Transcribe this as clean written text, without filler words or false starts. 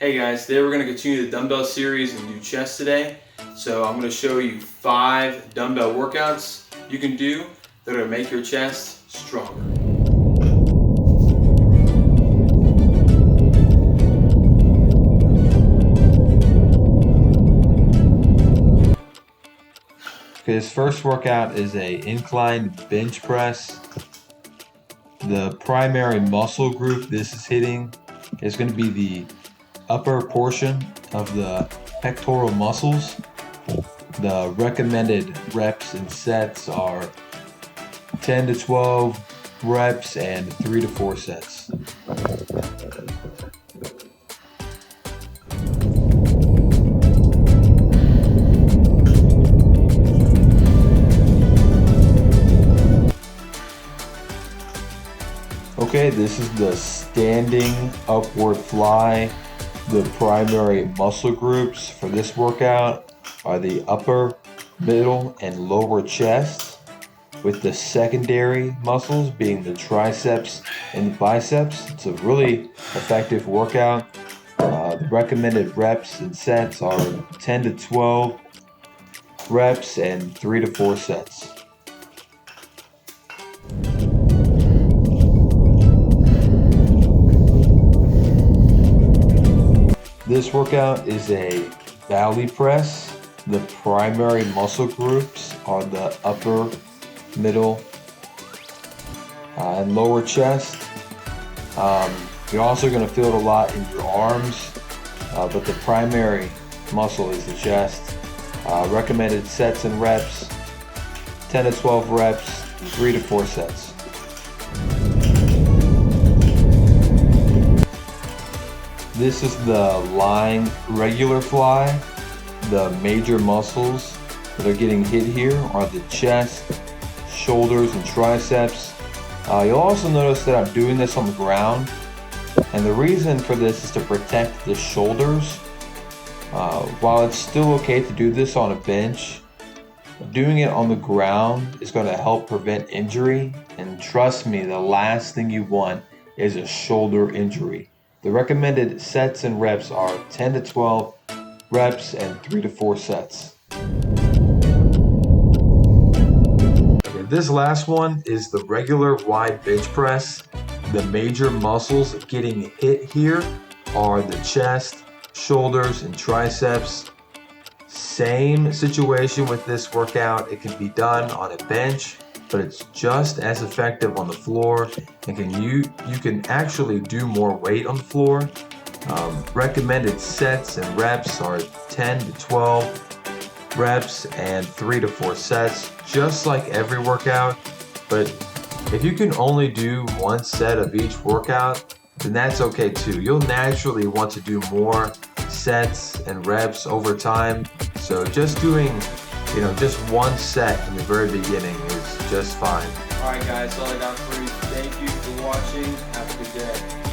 Hey guys, today we're going to continue the dumbbell series and do chest today. So I'm going to show you 5 dumbbell workouts you can do that are going to make your chest stronger. Okay, this first workout is an incline bench press. The primary muscle group this is hitting is going to be the upper portion of the pectoral muscles. The recommended reps and sets are 10 to 12 reps and 3 to 4 sets. Okay, this is the standing upward fly. The primary muscle groups for this workout are the upper, middle, and lower chest, with the secondary muscles being the triceps and the biceps. It's a really effective workout. The recommended reps and sets are 10 to 12 reps and 3 to 4 sets. This workout is a belly press. The primary muscle groups are the upper, middle, and lower chest. You're also going to feel it a lot in your arms, but the primary muscle is the chest. Recommended sets and reps, 10 to 12 reps, 3 to 4 sets. This is the lying regular fly. The major muscles that are getting hit here are the chest, shoulders, and triceps. You'll also notice that I'm doing this on the ground, and the reason for this is to protect the shoulders. While it's still okay to do this on a bench, doing it on the ground is going to help prevent injury, and trust me, the last thing you want is a shoulder injury. The recommended sets and reps are 10 to 12 reps and 3 to 4 sets. Okay, this last one is the regular wide bench press. The major muscles getting hit here are the chest, shoulders, and triceps. Same situation with this workout. It can be done on a bench, but it's just as effective on the floor, and you can actually do more weight on the floor. Recommended sets and reps are 10 to 12 reps and 3 to 4 sets, just like every workout. But if you can only do one set of each workout, then that's okay too. You'll naturally want to do more sets and reps over time. So just doing just one set in the very beginning is just fine. Alright guys, that's all I got for you. Thank you for watching. Have a good day.